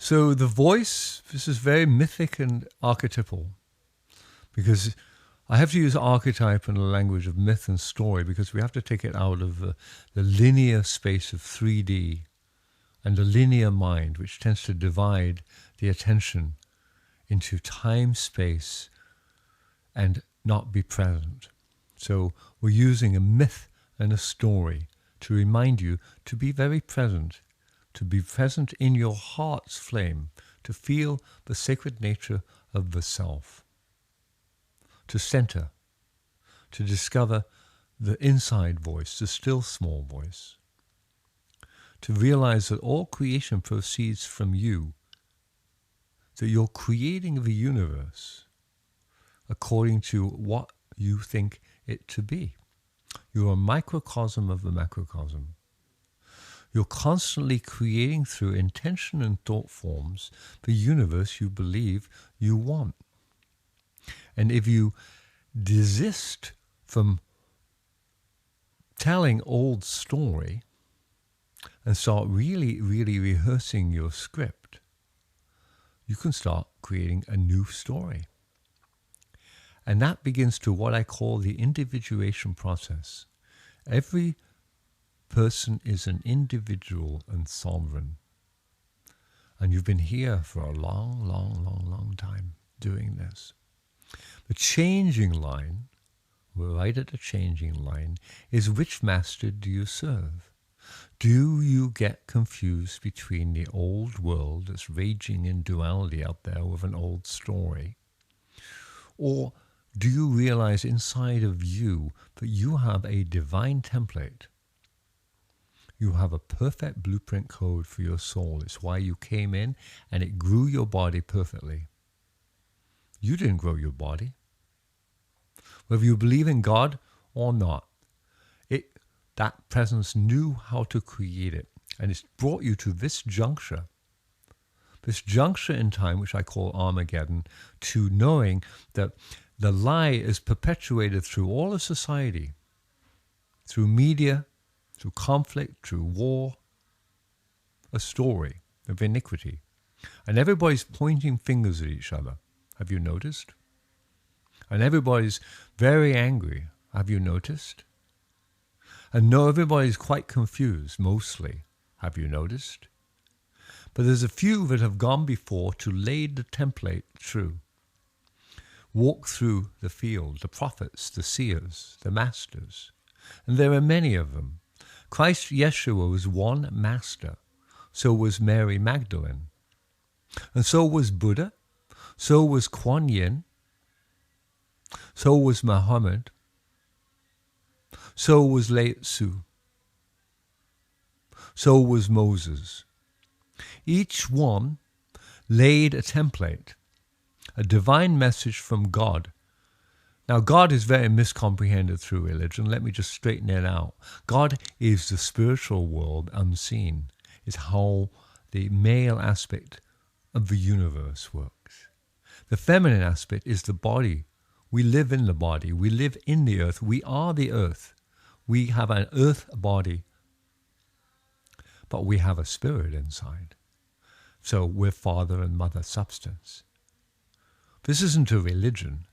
So the voice, this is very mythic and archetypal, because I have to use archetype in the language of myth and story, because we have to take it out of the linear space of 3D and the linear mind, which tends to divide the attention into time, space, and not be present. So we're using a myth and a story to remind you to be very present, to be present in your heart's flame, to feel the sacred nature of the self, to center, to discover the inside voice, the still small voice, to realize that all creation proceeds from you, that you're creating the universe according to what you think it to be. You're a microcosm of the macrocosm. You're constantly creating through intention and thought forms the universe you believe you want. And if you desist from telling old story and start really, really rehearsing your script, you can start creating a new story. And that begins to what I call the individuation process. Every person is an individual and sovereign. And you've been here for a long, long, long, long time doing this. The changing line, we're right at the changing line, is which master do you serve? Do you get confused between the old world that's raging in duality out there with an old story? Or do you realize inside of you that you have a divine template? You have a perfect blueprint code for your soul. It's why you came in and it grew your body perfectly. You didn't grow your body. Whether you believe in God or not, that presence knew how to create it. And it's brought you to this juncture in time, which I call Armageddon, to knowing that the lie is perpetuated through all of society, through media, through conflict, through war, a story of iniquity. And everybody's pointing fingers at each other. Have you noticed? And everybody's very angry. Have you noticed? And no, everybody's quite confused, mostly. Have you noticed? But there's a few that have gone before to lay the template true. Walk through the field, the prophets, the seers, the masters. And there are many of them. Christ Yeshua was one master. So was Mary Magdalene. And so was Buddha. So was Kuan Yin. So was Muhammad. So was Lao Tzu. So was Moses. Each one laid a template, a divine message from God. Now, God is very miscomprehended through religion. Let me just straighten it out. God is the spiritual world unseen. It's how the male aspect of the universe works. The feminine aspect is the body. We live in the body. We live in the earth. We are the earth. We have an earth body, but we have a spirit inside. So we're father and mother substance. This isn't a religion.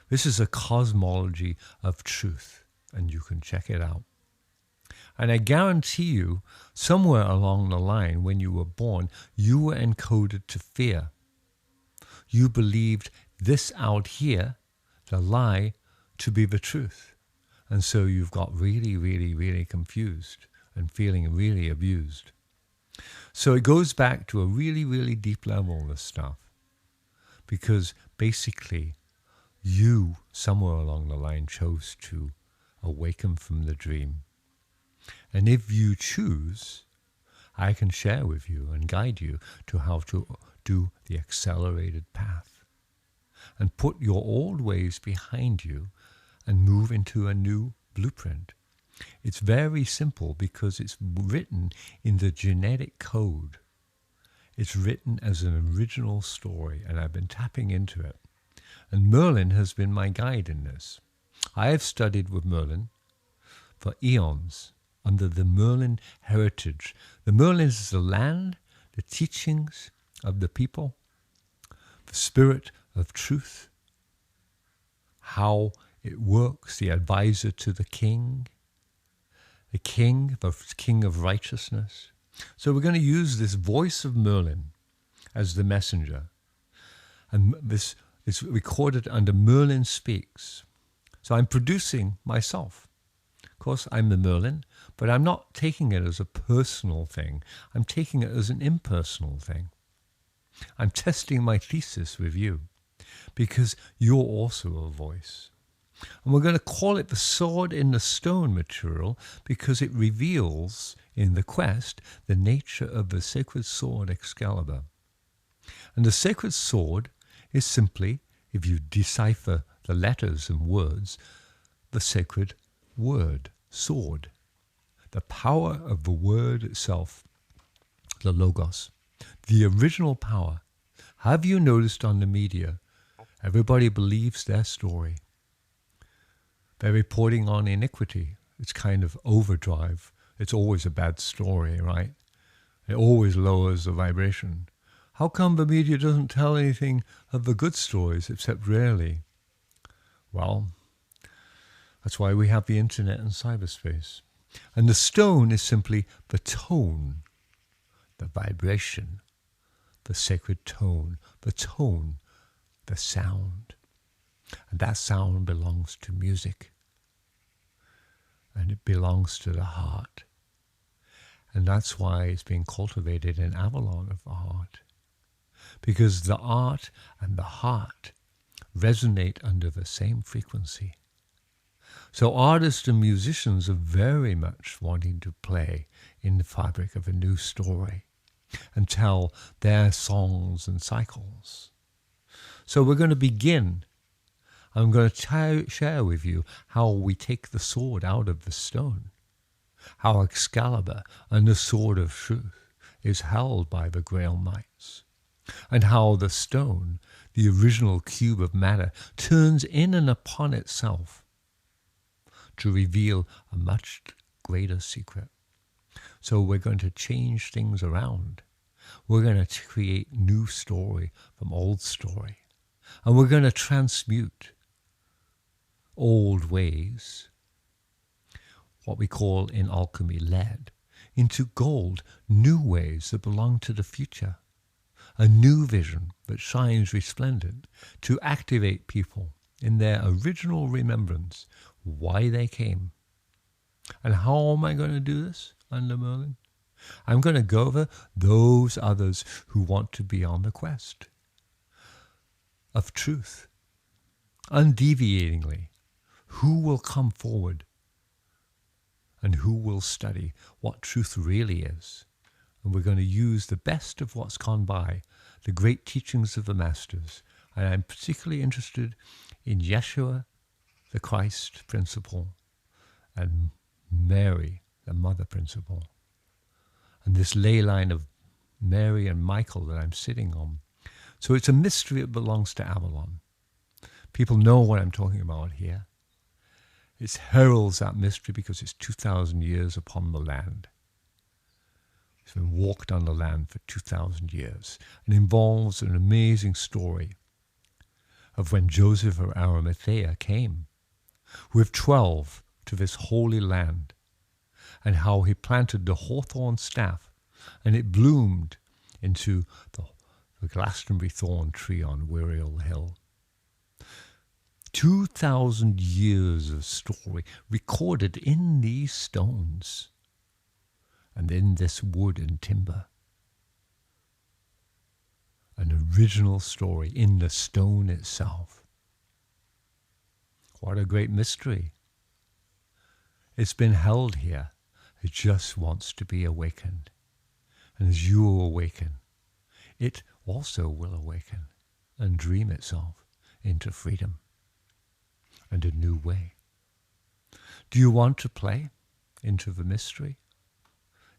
This is a cosmology of truth, and you can check it out. And I guarantee you, somewhere along the line when you were born, you were encoded to fear. You believed this out here, the lie, to be the truth. And so you've got really, really, really confused and feeling really abused. So it goes back to a really, really deep level, this stuff. Because basically, you, somewhere along the line, chose to awaken from the dream. And if you choose, I can share with you and guide you to how to do the accelerated path. And put your old ways behind you and move into a new blueprint. It's very simple because it's written in the genetic code. It's written as an original story, and I've been tapping into it. And Merlyn has been my guide in this. I have studied with Merlyn for eons under the Merlyn heritage. The Merlyn is the land, the teachings, of the people, the spirit of truth, how it works, the advisor to the king of righteousness. So we're going to use this voice of Merlyn as the messenger. And this is recorded under Merlyn Speaks. So I'm producing myself. Of course, I'm the Merlyn, but I'm not taking it as a personal thing. I'm taking it as an impersonal thing. I'm testing my thesis with you because you're also a voice. And we're going to call it the sword in the stone material because it reveals in the quest the nature of the sacred sword Excalibur. And the sacred sword is simply, if you decipher the letters and words, the sacred word, sword. The power of the word itself, the logos, the original power. Have you noticed on the media, everybody believes their story. They're reporting on iniquity. It's kind of overdrive. It's always a bad story, right? It always lowers the vibration. How come the media doesn't tell anything of the good stories, except rarely? Well, that's why we have the internet and cyberspace. And the stone is simply the tone, the vibration, the sacred tone, the sound. And that sound belongs to music. And it belongs to the heart. And that's why it's being cultivated in Avalon of the heart. Because the art and the heart resonate under the same frequency. So artists and musicians are very much wanting to play in the fabric of a new story and tell their songs and cycles. So we're going to begin. I'm going to share with you how we take the sword out of the stone, how Excalibur and the sword of truth is held by the Grail Knights, and how the stone, the original cube of matter, turns in and upon itself to reveal a much greater secret. So we're going to change things around. We're going to create new story from old story. And we're going to transmute old ways, what we call in alchemy lead, into gold, new ways that belong to the future. A new vision that shines resplendent to activate people in their original remembrance, why they came. And how am I going to do this under Merlyn? I'm going to go over those others who want to be on the quest of truth, undeviatingly. Who will come forward and who will study what truth really is. And we're going to use the best of what's gone by, the great teachings of the masters. And I'm particularly interested in Yeshua, the Christ principle, and Mary, the mother principle. And this ley line of Mary and Michael that I'm sitting on. So it's a mystery that belongs to Avalon. People know what I'm talking about here. It heralds that mystery because it's 2,000 years upon the land. It's been walked on the land for 2,000 years and involves an amazing story of when Joseph of Arimathea came with 12 to this holy land and how he planted the hawthorn staff and it bloomed into the Glastonbury thorn tree on Wiriel Hill. 2,000 years of story recorded in these stones and in this wood and timber. An original story in the stone itself. What a great mystery. It's been held here. It just wants to be awakened. And as you awaken, it also will awaken and dream itself into freedom and a new way. Do you want to play into the mystery,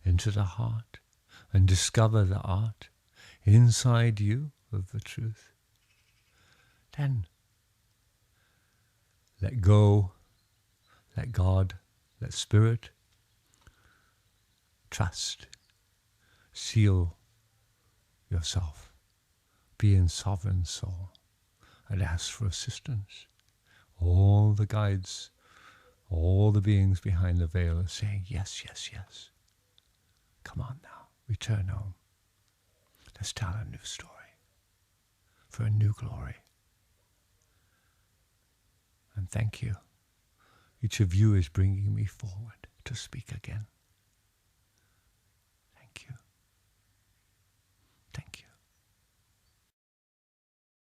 into the heart, and discover the art inside you of the truth? Then let go, let God, let Spirit, trust, seal yourself. being sovereign soul, and ask for assistance. All the guides, all the beings behind the veil are saying, yes, yes, yes. Come on now, return home. Let's tell a new story for a new glory. And thank you. Each of you is bringing me forward to speak again.